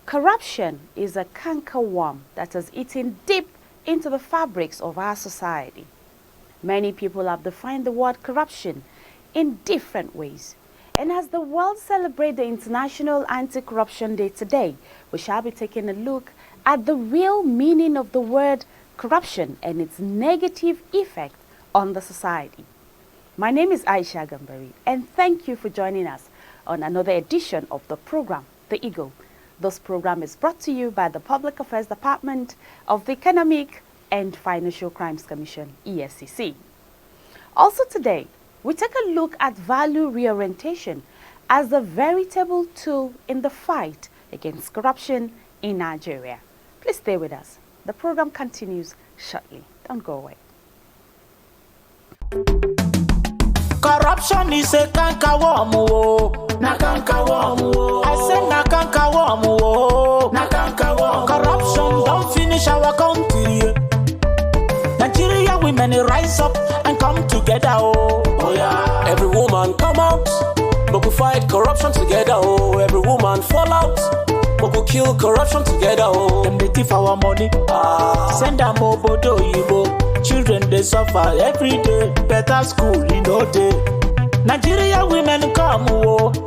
Corruption is a cankerworm that has eaten deep into the fabrics of our society. Many people have defined the word corruption in different ways. And as the world celebrates the International Anti-Corruption Day today, we shall be taking a look at the real meaning of the word corruption and its negative effect on the society. My name is Aisha Gambari, and thank you for joining us on another edition of the program, The Eagle. This program is brought to you by the Public Affairs Department of the Economic and Financial Crimes Commission, EFCC. Also today, we take a look at value reorientation as a veritable tool in the fight against corruption in Nigeria. Please stay with us. The program continues shortly. Don't go away. Corruption is a cankerworm. Na cankerworm. I said na cankerworm. Na cankerworm. Corruption don't finish our country. Nigeria women rise up and come together. Oh yeah. Every woman come out, but we fight corruption together. Oh, every woman fall out, but we kill corruption together. Oh, Them they thief our money. Send them obodo yibo. Children they suffer every day. Better school in no day. Nigeria women come,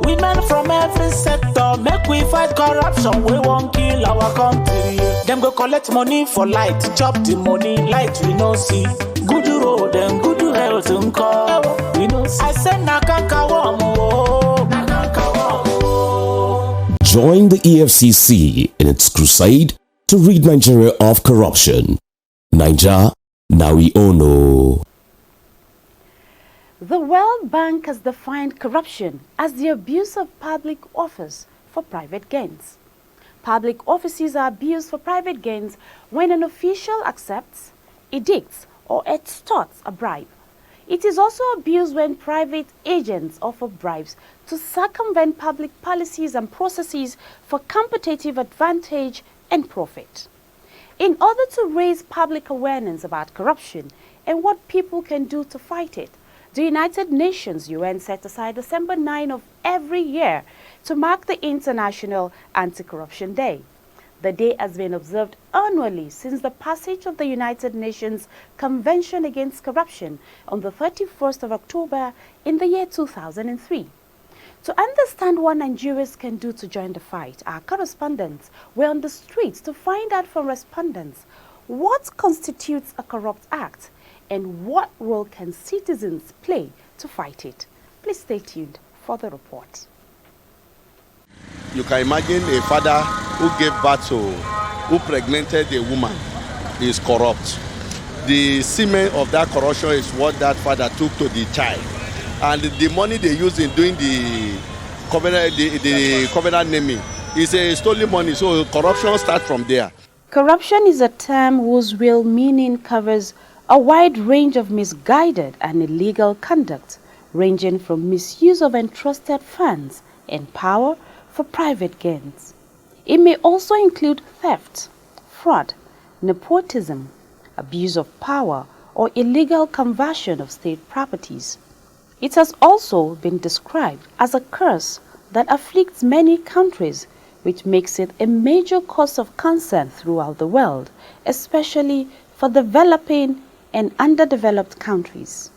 women from every sector. Make we fight corruption, we won't kill our country. Them go collect money for light, chop the money, light we no see. Good road and good health and call, we no see. I said na cankerworm, na cankerworm. Join the EFCC in its crusade to rid Nigeria of corruption. Naija, now we all know. The World Bank has defined corruption as the abuse of public office for private gains. Public offices are abused for private gains when an official accepts, edicts, or extorts a bribe. It is also abused when private agents offer bribes to circumvent public policies and processes for competitive advantage and profit. In order to raise public awareness about corruption and what people can do to fight it, the United Nations UN set aside December 9 of every year to mark the International Anti-Corruption Day. The day has been observed annually since the passage of the United Nations Convention Against Corruption on the 31st of October in the year 2003. To understand what Nigerians can do to join the fight, our correspondents were on the streets to find out from respondents what constitutes a corrupt act and what role can citizens play to fight it. Please stay tuned for the report. You can imagine a father who gave birth to, who pregnanted a woman is corrupt. The semen of that corruption is what that father took to the child. And the money they use in doing the covenant naming is a stolen money, so corruption starts from there. Corruption is a term whose real meaning covers a wide range of misguided and illegal conduct, ranging from misuse of entrusted funds and power for private gains. It may also include theft, fraud, nepotism, abuse of power, or illegal conversion of state properties. It has also been described as a curse that afflicts many countries, which makes it a major cause of concern throughout the world, especially for developing and underdeveloped countries.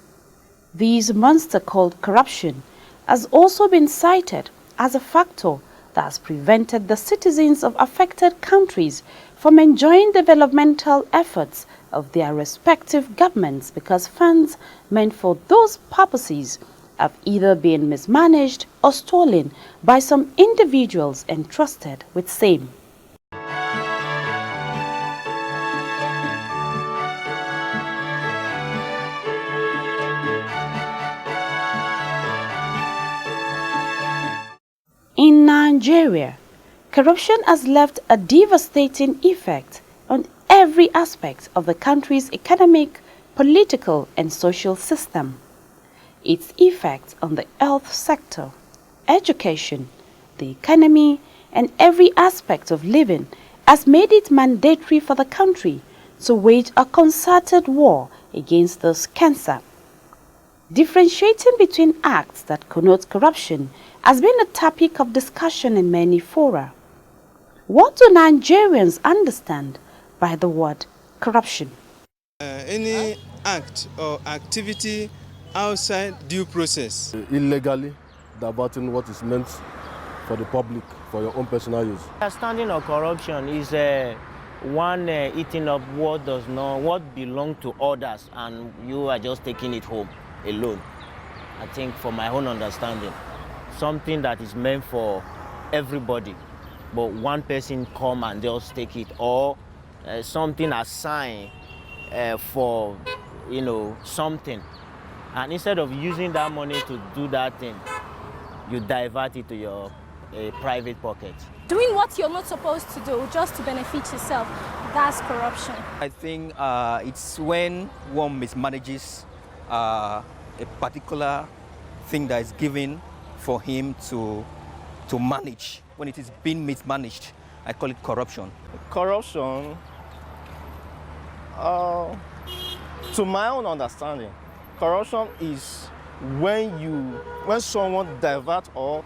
This monster called corruption has also been cited as a factor that has prevented the citizens of affected countries from enjoying developmental efforts of their respective governments because funds meant for those purposes have either been mismanaged or stolen by some individuals entrusted with same. In Nigeria, Corruption has left a devastating effect on every aspect of the country's economic, political, and social system. Its effect on the health sector, education, the economy, and every aspect of living has made it mandatory for the country to wage a concerted war against this cancer. Differentiating between acts that connote corruption has been a topic of discussion in many fora. What do Nigerians understand by the word corruption? Any act or activity outside due process. Illegally diverting what is meant for the public, for your own personal use. Understanding of corruption is one eating up what belongs to others, and you are just taking it home alone. I think, for my own understanding, something that is meant for everybody, but one person come and just take it, or something assigned for something, and instead of using that money to do that thing, you divert it to your private pocket. Doing what you're not supposed to do just to benefit yourself, that's corruption. I think it's when one mismanages a particular thing that is given for him to manage. When it is being mismanaged, I call it corruption. Corruption, to my own understanding, corruption is when someone divert or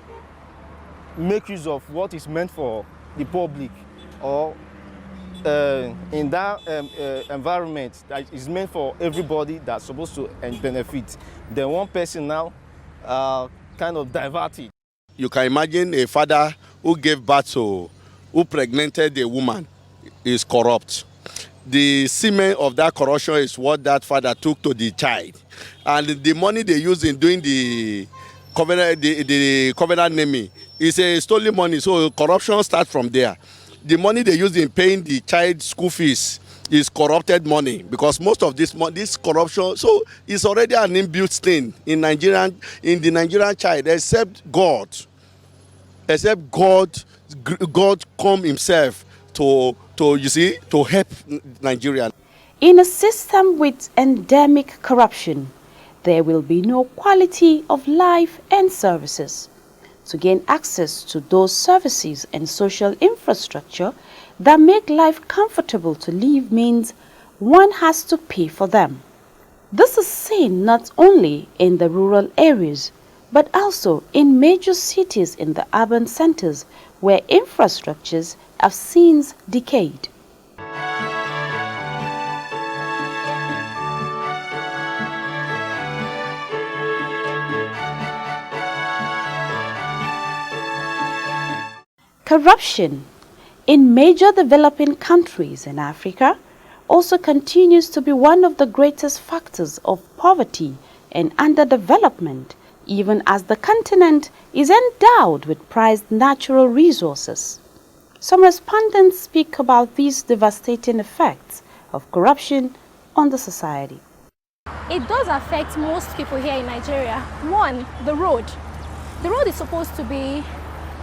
make use of what is meant for the public, or in that environment that is meant for everybody that's supposed to benefit. Then one person now kind of divert it. You can imagine a father who gave birth to, who pregnanted a woman is corrupt. The semen of that corruption is what that father took to the child. And the money they use in doing the covenant naming is a stolen money, so corruption starts from there. The money they use in paying the child's school fees is corrupted money, because most of this corruption, so it's already an inbuilt thing in the Nigerian child, except God come himself to help Nigeria. In a system with endemic corruption, there will be no quality of life and services. To gain access to those services and social infrastructure that make life comfortable to live means one has to pay for them. This is seen not only in the rural areas, but also in major cities in the urban centers where infrastructures have since decayed. Corruption in major developing countries in Africa also continues to be one of the greatest factors of poverty and underdevelopment, even as the continent is endowed with prized natural resources. Some respondents speak about these devastating effects of corruption on the society. It does affect most people here in Nigeria. One, the road. The road is supposed to be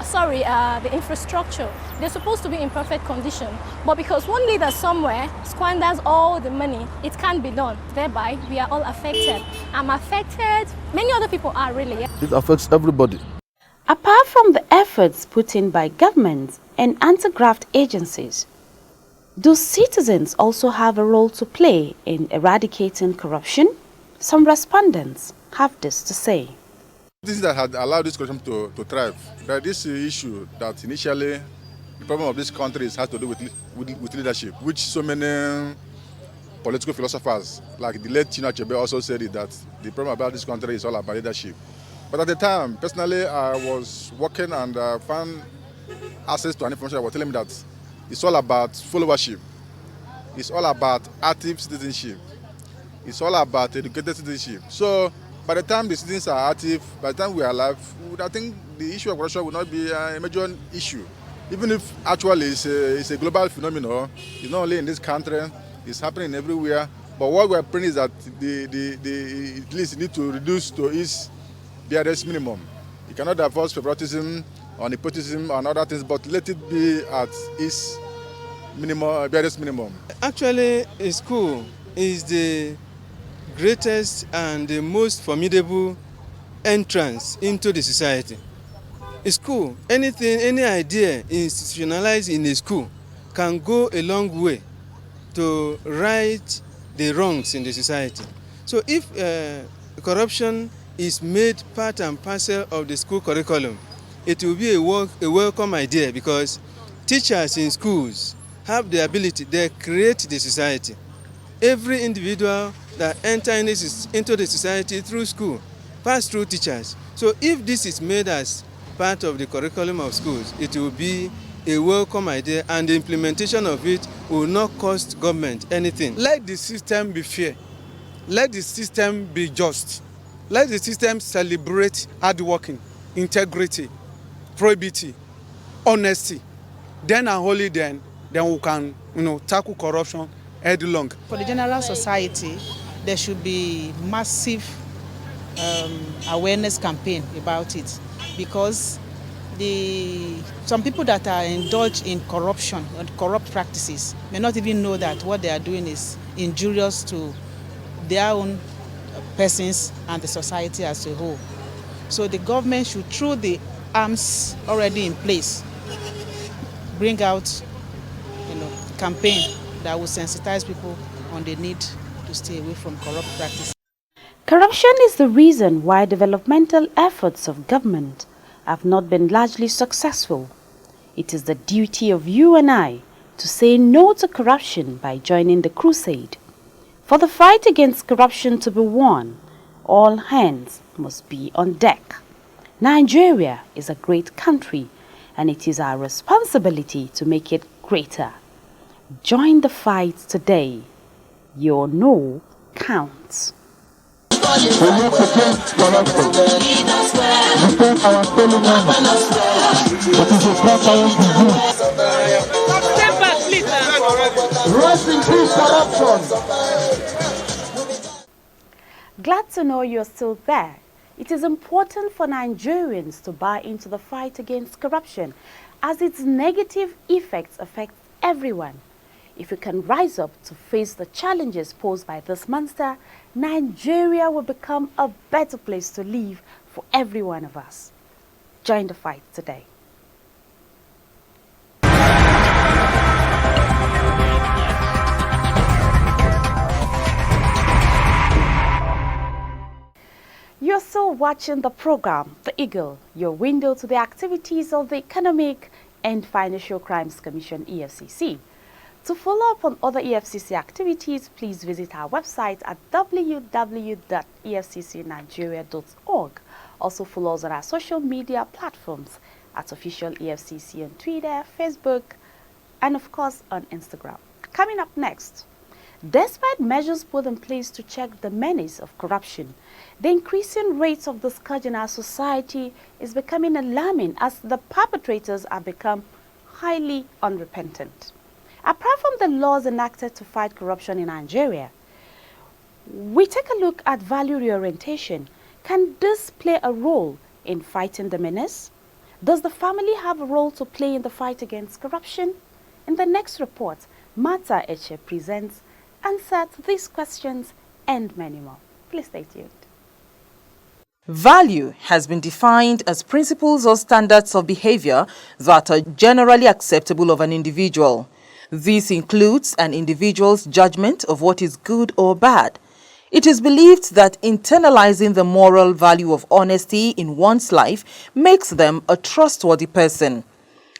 the infrastructure, they're supposed to be in perfect condition, but because one leader somewhere squanders all the money, it can't be done. Thereby, we are all affected. I'm affected, many other people are really. It affects everybody. Apart from the efforts put in by governments and anti-graft agencies, do citizens also have a role to play in eradicating corruption? Some respondents have this to say. This that had allowed this corruption to thrive. But this issue that initially the problem of this country has to do with leadership, which so many political philosophers, like the late Chinua Achebe, also said it, that the problem about this country is all about leadership. But at the time, personally, I was working and found access to an information that was telling me that it's all about followership. It's all about active citizenship. It's all about educated citizenship. So by the time the citizens are active, by the time we are alive, I think the issue of corruption will not be a major issue. Even if actually it's a global phenomenon, it's not only in this country, it's happening everywhere. But what we're praying is that at least need to reduce to its barest minimum. You cannot divorce favoritism on nepotism and other things, but let it be at its minimum, barest minimum. Actually, a school is the greatest and the most formidable entrance into the society. A school, any idea institutionalized in a school can go a long way to right the wrongs in the society. So if corruption is made part and parcel of the school curriculum, it will be a welcome idea, because teachers in schools have the ability, they create the society. Every individual that enters into the society through school pass through teachers. So if this is made as part of the curriculum of schools, it will be a welcome idea, and the implementation of it will not cost government anything. Let the system be fair. Let the system be just. Let the system celebrate hard working, integrity, probity, honesty. Then and only then we can, tackle corruption headlong. For the general society, there should be massive awareness campaign about it, because some people that are indulged in corruption and corrupt practices may not even know that what they are doing is injurious to their own persons and the society as a whole. So the government should, through the arms already in place, bring out campaign that will sensitize people on the need to stay away from corrupt practices. Corruption is the reason why developmental efforts of government have not been largely successful. It is the duty of you and I to say no to corruption by joining the crusade. For the fight against corruption to be won, all hands must be on deck. Nigeria is a great country, and it is our responsibility to make it greater. Join the fight today. Your no counts. Glad to know you're still there. It is important for Nigerians to buy into the fight against corruption, as its negative effects affect everyone. If we can rise up to face the challenges posed by this monster, Nigeria will become a better place to live for every one of us. Join the fight today. You're still watching the program, The Eagle, your window to the activities of the Economic and Financial Crimes Commission, EFCC. To follow up on other EFCC activities, please visit our website at www.efccnigeria.org. Also follow us on our social media platforms at Official EFCC on Twitter, Facebook, and of course on Instagram. Coming up next, despite measures put in place to check the menace of corruption, the increasing rates of the scourge in our society is becoming alarming, as the perpetrators have become highly unrepentant. Apart from the laws enacted to fight corruption in Nigeria, we take a look at value reorientation. Can this play a role in fighting the menace? Does the family have a role to play in the fight against corruption? In the next report, Martha Eche presents answer to these questions and many more. Please stay tuned. Value has been defined as principles or standards of behavior that are generally acceptable of an individual. This includes an individual's judgment of what is good or bad. It is believed that internalizing the moral value of honesty in one's life makes them a trustworthy person.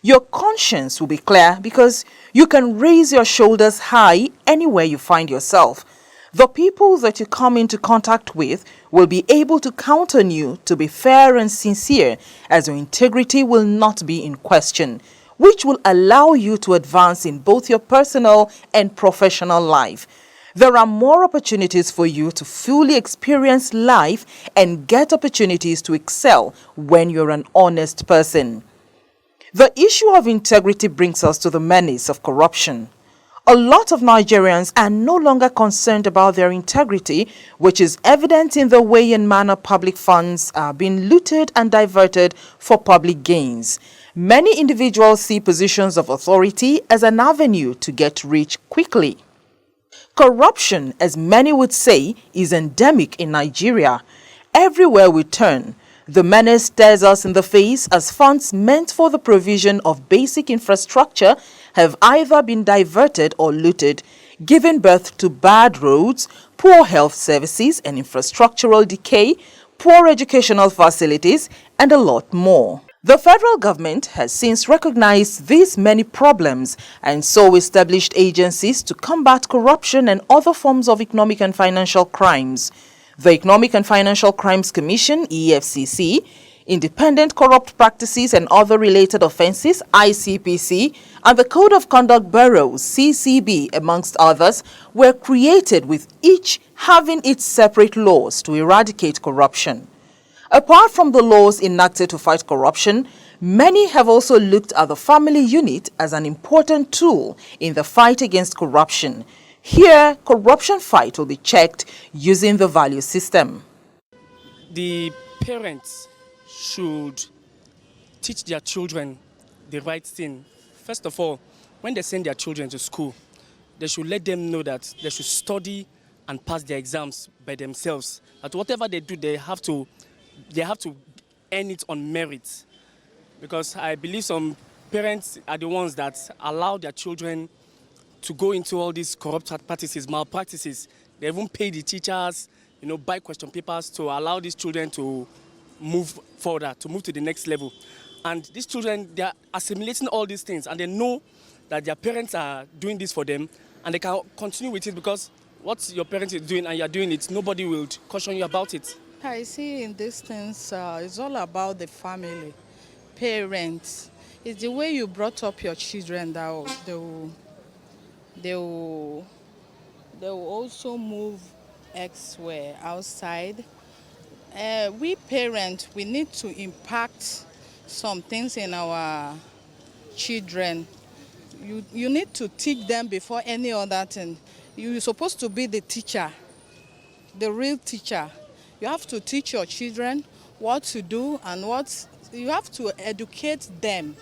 Your conscience will be clear because you can raise your shoulders high anywhere you find yourself. The people that you come into contact with will be able to count on you to be fair and sincere, as your integrity will not be in question, which will allow you to advance in both your personal and professional life. There are more opportunities for you to fully experience life and get opportunities to excel when you're an honest person. The issue of integrity brings us to the menace of corruption. A lot of Nigerians are no longer concerned about their integrity, which is evident in the way and manner public funds are being looted and diverted for public gains. Many individuals see positions of authority as an avenue to get rich quickly. Corruption, as many would say, is endemic in Nigeria. Everywhere we turn, the menace stares us in the face as funds meant for the provision of basic infrastructure have either been diverted or looted, giving birth to bad roads, poor health services and infrastructural decay, poor educational facilities, and a lot more. The federal government has since recognized these many problems and so established agencies to combat corruption and other forms of economic and financial crimes. The Economic and Financial Crimes Commission, EFCC, Independent Corrupt Practices and Other Related Offences, ICPC, and the Code of Conduct Bureau, CCB, amongst others, were created with each having its separate laws to eradicate corruption. Apart from the laws enacted to fight corruption, many have also looked at the family unit as an important tool in the fight against corruption. Here, corruption fight will be checked using the value system. The parents should teach their children the right thing. First of all, when they send their children to school, they should let them know that they should study and pass their exams by themselves. That whatever they do, they have to earn it on merit. Because I believe some parents are the ones that allow their children to go into all these corrupt practices, malpractices. They even pay the teachers, buy question papers to allow these children to move further, to move to the next level. And these children, they are assimilating all these things and they know that their parents are doing this for them and they can continue with it because what your parents is doing and you're doing it, nobody will caution you about it. I see in these things, it's all about the family, parents. It's the way you brought up your children that they will also move elsewhere, outside. We parents, we need to impact some things in our children. You need to teach them before any other thing. You're supposed to be the teacher, the real teacher. You have to teach your children what to do and you have to educate them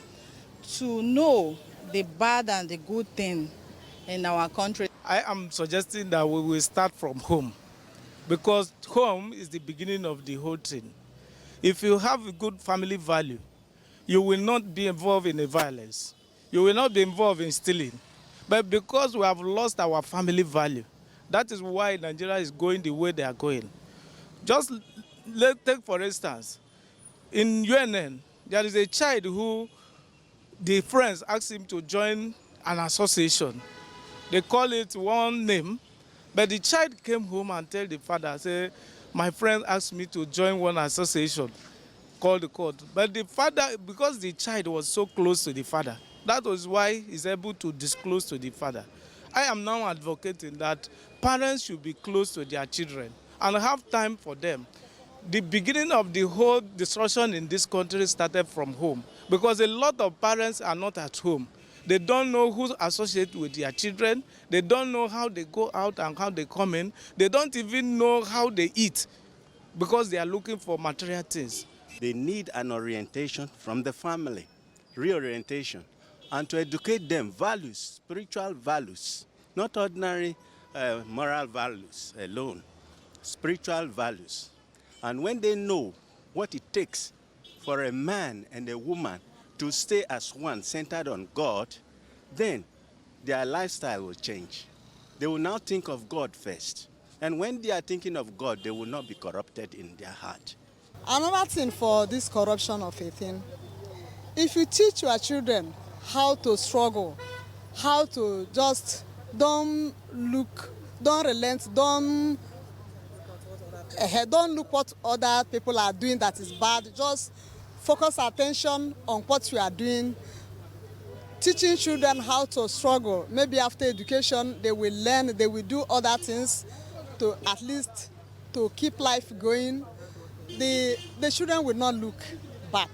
to know the bad and the good thing in our country. I am suggesting that we will start from home because home is the beginning of the whole thing. If you have a good family value, you will not be involved in the violence. You will not be involved in stealing. But because we have lost our family value, that is why Nigeria is going the way they are going. Just take for instance, in UNN, there is a child who the friends asked him to join an association. They call it one name, but the child came home and told the father, say, my friend asked me to join one association called the court. But the father, because the child was so close to the father, that was why he's able to disclose to the father. I am now advocating that parents should be close to their children and have time for them. The beginning of the whole destruction in this country started from home because a lot of parents are not at home. They don't know who associates with their children. They don't know how they go out and how they come in. They don't even know how they eat because they are looking for material things. They need an orientation from the family, reorientation, and to educate them values, spiritual values, not ordinary moral values alone, spiritual values. And when they know what it takes for a man and a woman to stay as one, centered on God, then their lifestyle will change. They will now think of God first. And when they are thinking of God, they will not be corrupted in their heart. Another thing for this corruption of a thing, if you teach your children how to struggle, how to just don't relent, don't look what other people are doing that is bad, just focus attention on what you are doing. Teaching children how to struggle, maybe after education they will learn, they will do other things to at least to keep life going. The children will not look back.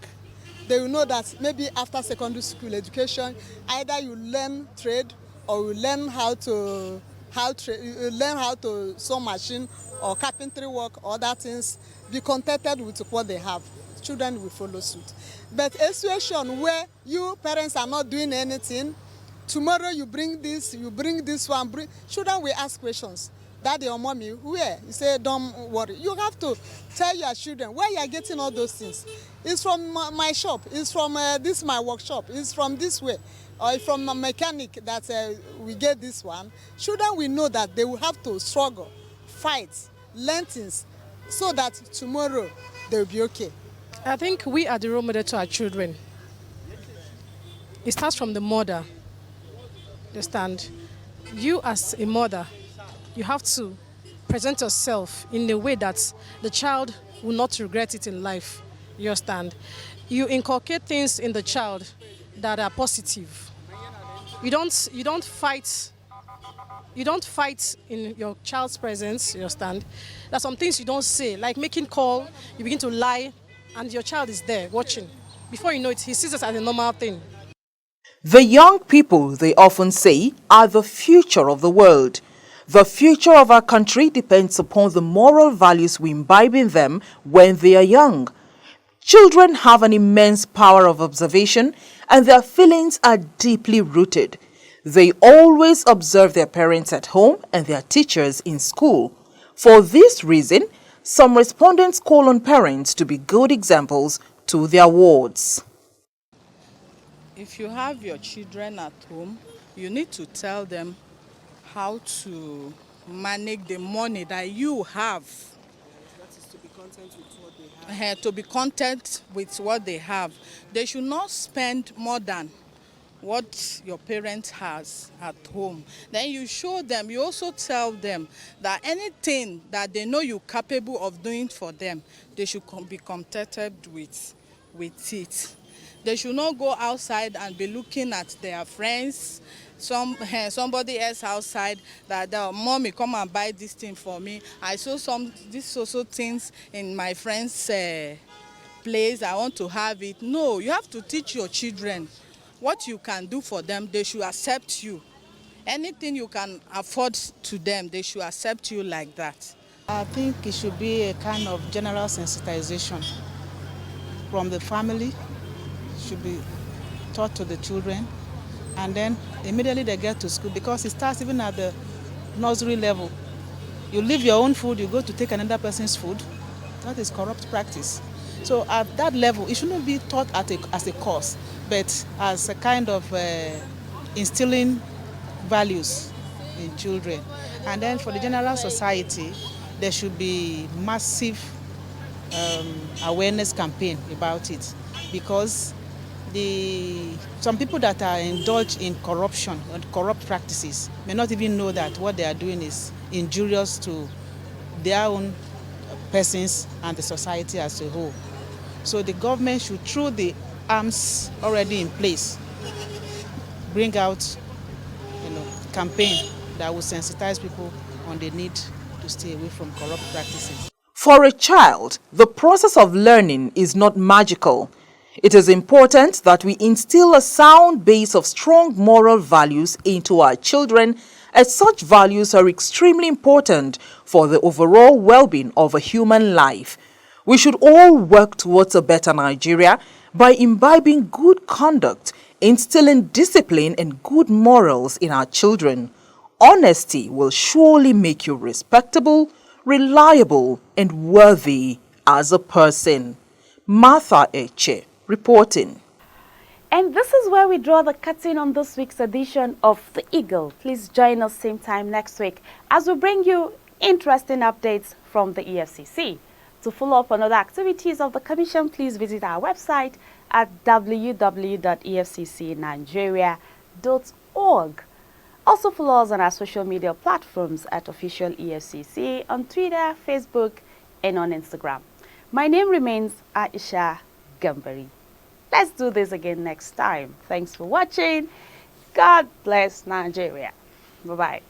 They will know that maybe after secondary school education, either you learn trade or will learn how to sew machine or carpentry work or other things, be contented with what they have. Children will follow suit. But a situation where you parents are not doing anything, tomorrow you bring this one, children will ask questions. Daddy or mommy, where? You say, don't worry. You have to tell your children where you are getting all those things. It's from my shop. It's from this my workshop. It's from this way. Or it's from a mechanic that we get this one. Children will know that they will have to struggle, fight, learn things, so that tomorrow they will be okay. I think we are the role model to our children. It starts from the mother. Understand? You as a mother, you have to present yourself in a way that the child will not regret it in life. You understand? You inculcate things in the child that are positive. You don't fight in your child's presence. You understand? There are some things you don't say, like making call. You begin to lie, and your child is there watching. Before you know it, he sees it as a normal thing. The young people, they often say, are the future of the world. The future of our country depends upon the moral values we imbibe in them when they are young. Children have an immense power of observation, and their feelings are deeply rooted. They always observe their parents at home and their teachers in school. For this reason, some respondents call on parents to be good examples to their wards. If you have your children at home, you need to tell them how to manage the money that you have. That is to be content with what they have. To be content with what they have. They should not spend more than what your parent has at home. Then you show them, you also tell them that anything that they know you're capable of doing for them, they should be contented with it. They should not go outside and be looking at their friends, somebody else outside, that mommy, come and buy this thing for me. I saw these also things in my friend's place. I want to have it. No, you have to teach your children what you can do for them. They should accept you. Anything you can afford to them, they should accept you like that. I think it should be a kind of general sensitization from the family. Should be taught to the children, and then immediately they get to school, because it starts even at the nursery level. You leave your own food, you go to take another person's food. That is corrupt practice. So at that level, it shouldn't be taught as a course, but as a kind of instilling values in children. And then for the general society, there should be massive awareness campaign about it, because some people that are indulged in corruption and corrupt practices may not even know that what they are doing is injurious to their own persons and the society as a whole. So the government should, through the arms already in place, bring out campaign that will sensitize people on the need to stay away from corrupt practices. For a child, the process of learning is not magical. It is important that we instill a sound base of strong moral values into our children, as such values are extremely important for the overall well-being of a human life. We should all work towards a better Nigeria by imbibing good conduct, instilling discipline and good morals in our children. Honesty will surely make you respectable, reliable, and worthy as a person. Martha Eche reporting. And this is where we draw the curtain on this week's edition of The Eagle. Please join us same time next week as we bring you interesting updates from the EFCC. To follow up on other activities of the Commission, please visit our website at www.efccnigeria.org. Also follow us on our social media platforms at Official EFCC on Twitter, Facebook, and on Instagram. My name remains Aisha Gambari. Let's do this again next time. Thanks for watching. God bless Nigeria. Bye-bye.